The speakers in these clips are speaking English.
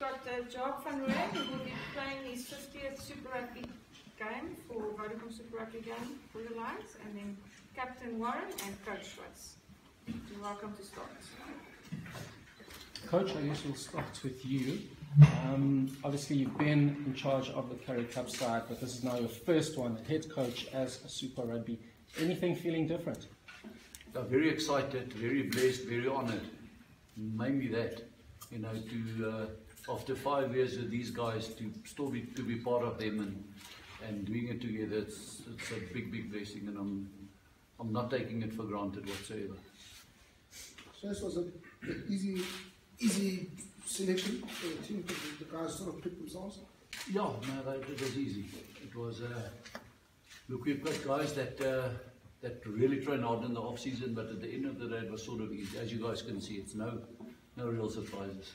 Got Jock van Rooyen, who will be playing his 50th Super Rugby game for Vodacom Super Rugby game for the Lions, and then Captain Warren and Coach Swys. You're welcome to start. Coach, I guess we'll start with you. Obviously, you've been in charge of the Currie Cup side, but this is now your first one, head coach as a Super Rugby. Anything feeling different? I'm very excited, very blessed, very honoured. Mainly that, you know, to after 5 years with these guys, to still be part of them and doing it together, it's a big blessing, and I'm not taking it for granted whatsoever. So this was an easy selection for the team, because the guys sort of picked themselves. Yeah, no, it was easy. It was look, we've got guys that really train hard in the off season, but at the end of the day, it was sort of easy. As you guys can see, it's no real surprises.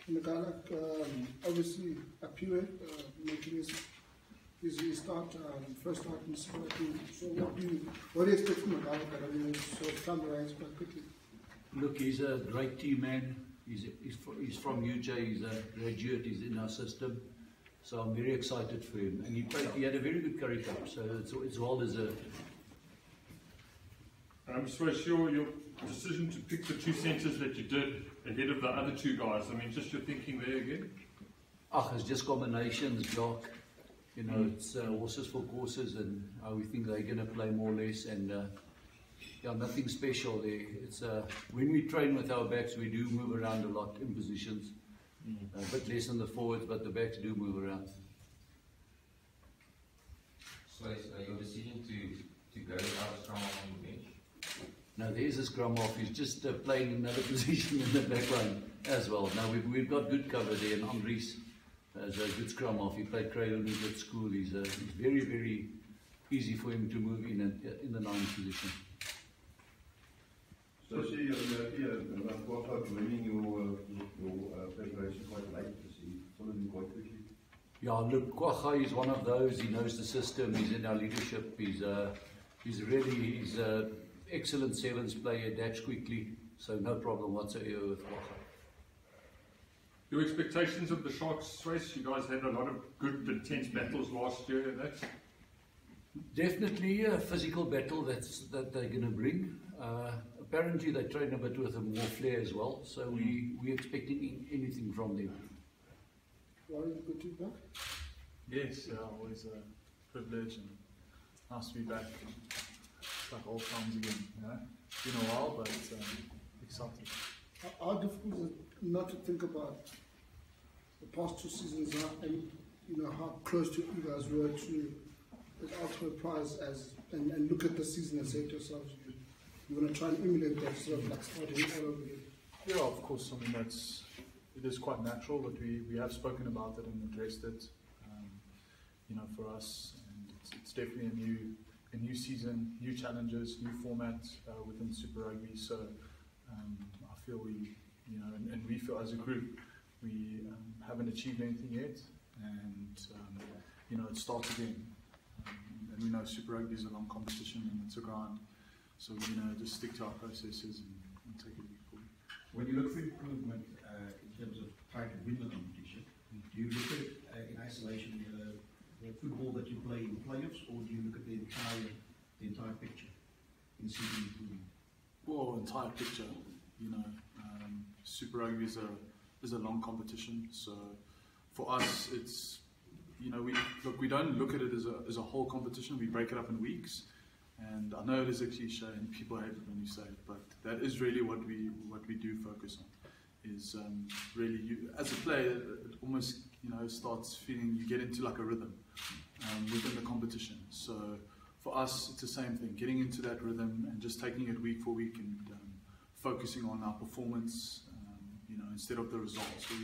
And the guy like obviously Apiwe making his start, first start in the Super Rugby. So what do you expect from a guy like that? I mean, sort of come around quite quickly. Look, he's a great team man. He's from UJ. He's a graduate. He's in our system. So I'm very excited for him. And he had a very good Currie Cup, so it's well deserved. Swys, your decision to pick the two centres that you did ahead of the other two guys, I mean, just your thinking there again? It's just combinations, Jock. You know, it's horses for courses, and how we think they're going to play more or less, and yeah, nothing special there. It's when we train with our backs, we do move around a lot in positions. A bit less on the forwards, but the backs do move around. So your decision to go without scrum off on the bench? No, there's a scrum off. He's just playing another position in the back line as well. Now we've got good cover there, and Andries has a good scrum off. He played Crayon at school. He's very easy for him to move in the 9th position. So about winning your preparation quite late, you followed him quite quickly. Yeah, look, Kwagga is one of those. He knows the system. He's in our leadership. He's an excellent sevens player. Adapts quickly, so no problem whatsoever with Kwagga. Your expectations of the Sharks, Swys? You guys had a lot of good, intense battles last year. That's definitely a physical battle that they're going to bring. Apparently they train a bit with a more flair as well, so we're expecting anything from them. Warren, good to be back? Yes, always a privilege and nice to be back. It's like old times again, you know. Been a while, but exciting. How difficult is it not to think about the past 2 seasons and you know how close to you guys were to the ultimate prize and look at the season and say to yourselves, you want to try and emulate that sort of like starting all over again? Yeah, of course. I mean, it is quite natural, but we have spoken about it and addressed it. You know, for us, and it's definitely a new season, new challenges, new format within Super Rugby. So I feel and we feel as a group we haven't achieved anything yet, and you know, it starts again. And we know Super Rugby is a long competition and it's a grind. So just stick to our processes and take it forward. When you look for improvement in terms of trying to win the competition, do you look at in isolation the football that you play in playoffs, or do you look at the entire picture in seeking improvement? Well, entire picture. You know, Super Rugby is a long competition. So for us, it's we don't look at it as a whole competition. We break it up in weeks. And I know it is a cliche and people hate it when you say it, but that is really what we do focus on. Is really you as a player, it almost starts feeling you get into like a rhythm within the competition. So for us, it's the same thing, getting into that rhythm and just taking it week for week and focusing on our performance, instead of the results. So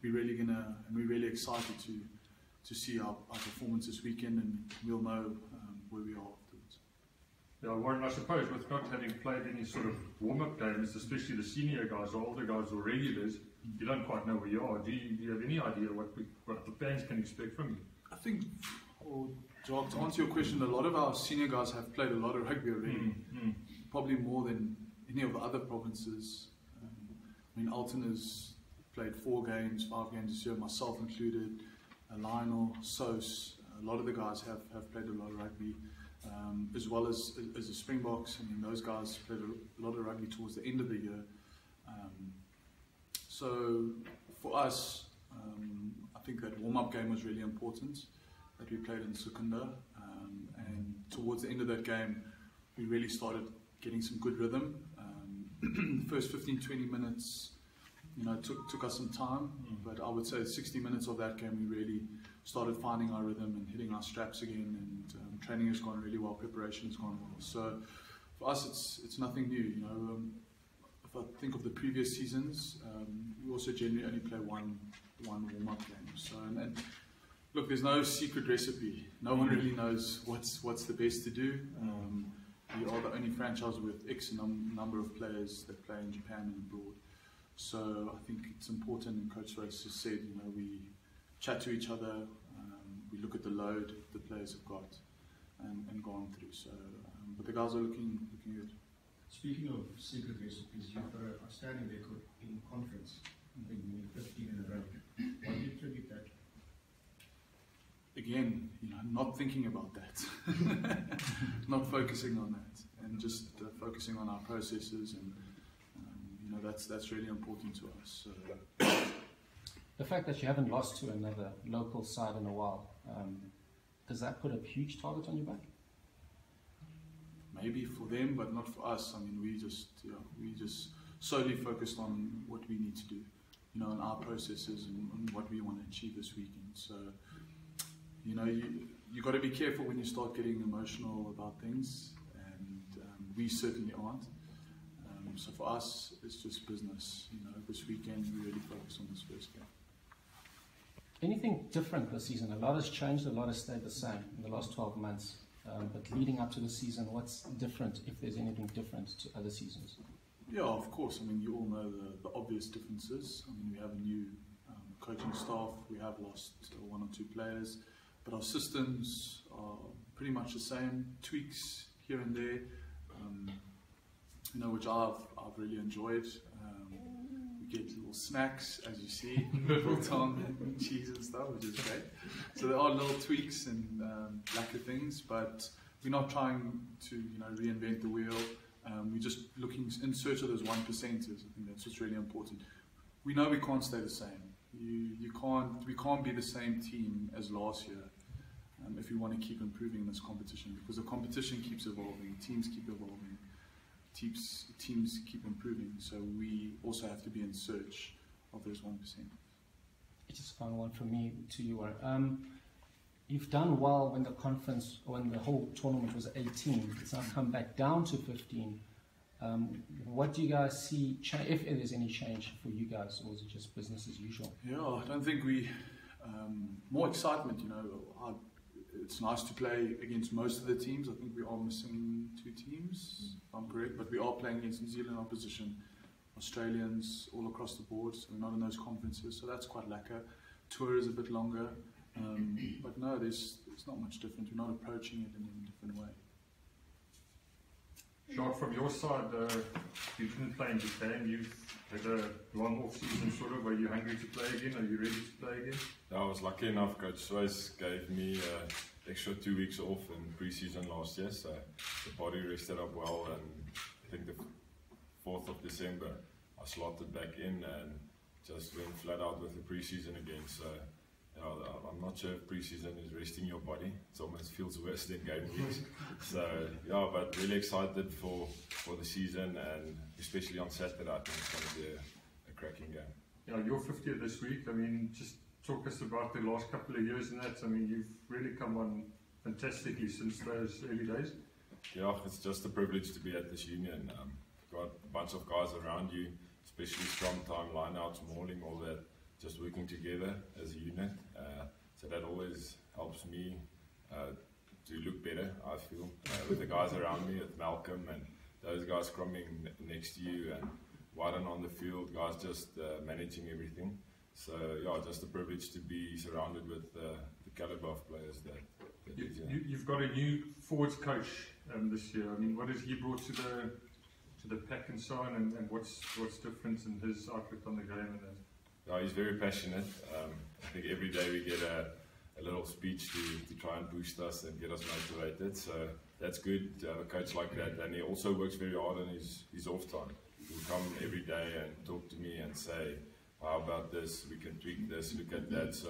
we're really excited to see our performance this weekend, and we'll know where we are afterwards. Yeah, Warren, I suppose with not having played any sort of warm-up games, especially the senior guys or older guys or regulars, you don't quite know where you are. Do you have any idea what the fans can expect from you? I think, Jock, to answer your question, a lot of our senior guys have played a lot of rugby already, probably more than any of the other provinces. I mean, Alton has played 4 games, 5 games this year, myself included, Lionel, Sos, a lot of the guys have played a lot of rugby, as well as the Springboks. I mean, those guys played a lot of rugby towards the end of the year. So for us, I think that warm-up game was really important, that we played in Secunda, and towards the end of that game, we really started getting some good rhythm. The first 15-20 minutes, you know, took us some time, but I would say 60 minutes of that game, we really started finding our rhythm and hitting our straps again, and training has gone really well, preparation has gone well. So for us, it's nothing new, you know. If I think of the previous seasons, we also generally only play one warm-up game. So, and look, there's no secret recipe. No one really knows what's the best to do. We are the only franchise with X number of players that play in Japan and abroad. So I think it's important, and Coach Swys has said, you know, we chat to each other, we look at the load the players have got and gone through. So, but the guys are looking good. Speaking of secret recipes, you've got an outstanding record in conference, I think winning 15 in a row. Why do you attribute that? Again, you know, not thinking about that, not focusing on that, and just focusing on our processes, and you know, that's really important to us. So. The fact that you haven't lost to another local side in a while, does that put a huge target on your back? Maybe for them, but not for us. I mean, we just solely focused on what we need to do, you know, on our processes and what we want to achieve this weekend. So, you know, you got to be careful when you start getting emotional about things, and we certainly aren't. So for us, it's just business. You know, this weekend we really focus on this first game. Anything different this season? A lot has changed, a lot has stayed the same in the last 12 months. But leading up to the season, what's different, if there's anything different to other seasons? Yeah, of course. I mean, you all know the obvious differences. I mean, we have a new coaching staff. We have lost 1 or 2 players. But our systems are pretty much the same, tweaks here and there, you know, which I've really enjoyed. We get little snacks, as you see, biltong and cheese and stuff, which is great. So there are little tweaks and lacquer things, but we're not trying to, you know, reinvent the wheel. We're just looking in search of those 1%ers. I think that's what's really important. We know we can't stay the same. We can't be the same team as last year. If we want to keep improving in this competition, because the competition keeps evolving, teams keep evolving, teams keep improving, so we also have to be in search of those 1%. Just final one from me to you. You've done well when the conference, or when the whole tournament was 18. It's now come back down to 15. What do you guys see, if there's any change for you guys, or is it just business as usual? Yeah, I don't think more excitement, you know. It's nice to play against most of the teams. I think we are missing 2 teams, if I'm correct, but we are playing against New Zealand opposition, Australians, all across the board, so we're not in those conferences, so that's quite lacquer. Tour is a bit longer, but no, there's not much different. We're not approaching it in a different way. Jacques, from your side, you didn't play in Japan. You've had a long off-season sort of. Are you hungry to play again? Are you ready to play again? I was lucky enough. Coach Swys gave me extra 2 weeks off in pre-season last year, so the body rested up well, and I think the 4th of December I slotted back in and just went flat out with the pre-season again. So I'm not sure if pre-season is resting your body. It almost feels worse than game weeks. So yeah, but really excited for the season, and especially on Saturday, I think it's going to be a cracking game. Yeah, you're 50th this week. I mean, just talk us about the last couple of years and that. I mean, you've really come on fantastically since those early days. Yeah, it's just a privilege to be at this union. Got a bunch of guys around you, especially scrum time, lineouts, mauling, all that, just working together as a unit. So that always helps me to look better, I feel, with the guys around me, with Malcolm and those guys scrumming next to you, and Warren on the field, guys just managing everything. So yeah, just a privilege to be surrounded with the caliber of players that you've got a new forwards coach this year. I mean, what has he brought to the pack and so on, and what's different in his outlook on the game and that? yeah, he's very passionate. I think every day we get a little speech to try and boost us and get us motivated. So that's good to have a coach like that. And he also works very hard on his off time. He'll come every day and talk to me and say, how about this? We can tweak this, look at that. So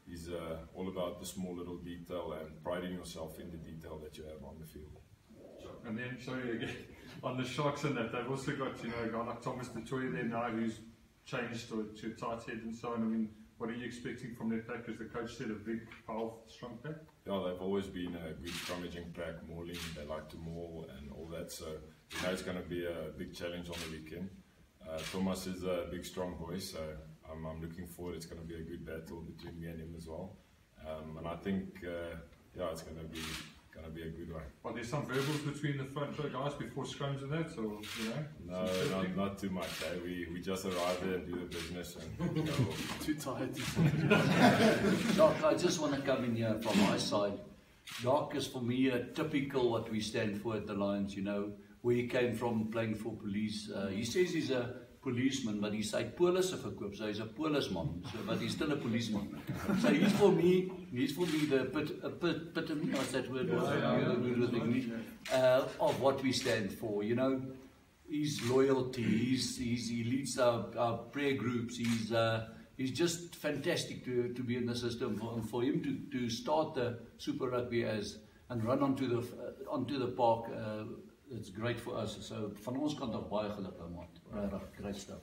he's all about the small little detail and priding yourself in the detail that you have on the field. And then, sorry again, on the Sharks and that, they've also got, you know, a guy like Thomas Detroit there now who's changed to tight head and so on. I mean, what are you expecting from their pack? Because the coach said a big, powerful, strong pack. Yeah, they've always been a good scrummaging pack, mauling, they like to maul and all that. So you know it's going to be a big challenge on the weekend. Thomas is a big, strong boy, so I'm looking forward. It's going to be a good battle between me and him as well. And I think, yeah, it's going to be a good one. Are there some verbals between the front row guys before scrums and that, or you know? No, not too much. Eh? We just arrive there and do the business and go off. Too tired. Doc, I just want to come in here from my side. Doc is for me a typical what we stand for at the Lions, you know, where he came from playing for police. He says he's a policeman, but he's a police verkoop, so he's a policeman, so, but he's still a policeman. So he's for me the epitome, what's that word? Of what we stand for, you know. His loyalty, he leads our prayer groups, he's just fantastic to be in the system. For him to start the Super Rugby and run onto the park, it's great for us. So van ons kant af baie geluk aan maat. Great stuff.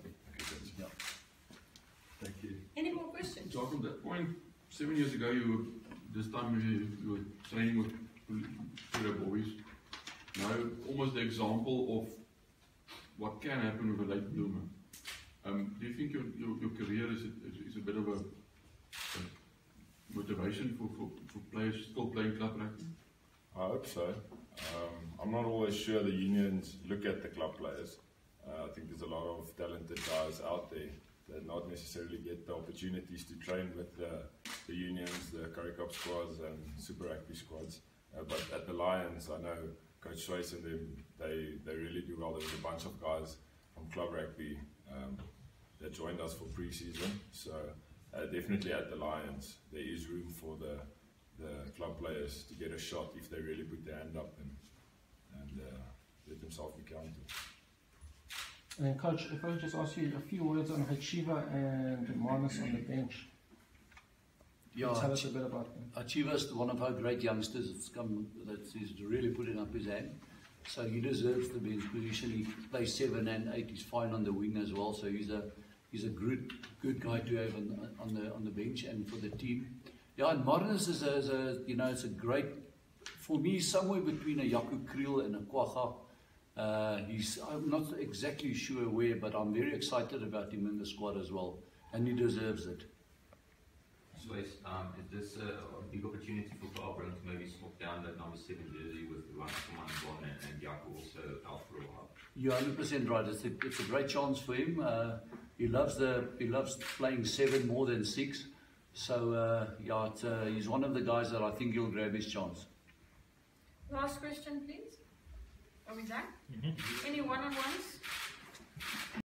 Yeah. Thank you. Any more questions? Doc, on that point, 7 years ago, this time you were training with the boys. Now, almost the example of what can happen with a late bloomer. Do you think your career is a bit of a motivation for players still playing club rugby? I hope so. I'm not always sure the unions look at the club players. I think there's a lot of talented guys out there that not necessarily get the opportunities to train with the unions, the Curry Cup squads and Super Rugby squads. But at the Lions, I know Coach Swys and them, they really do well. There's a bunch of guys from club rugby that joined us for pre-season. So definitely at the Lions, there is room for the club players to get a shot if they really put their hand up and let themselves be counted. And then, Coach, if I could just ask you a few words on Hachiva and Marnus on the bench. Yeah, tell us a bit about them. Hachiva is one of our great youngsters he's really putting up his hand. So he deserves the bench position. He plays 7 and 8. He's fine on the wing as well. So he's a good guy to have on the bench and for the team. Yeah, and Marnus is it's a great, for me, somewhere between a Jaco Kriel and a Kwaga. I'm not exactly sure where, but I'm very excited about him in the squad as well, and he deserves it. Swys, is this a big opportunity for Barbara to maybe swap down that number 7 jersey with the one from and Jaco also out for a while? You're 100% right. It's a great chance for him. He loves playing 7 more than 6. So he's one of the guys that I think he'll grab his chance. Last question, please. Are we done? Any one-on-ones?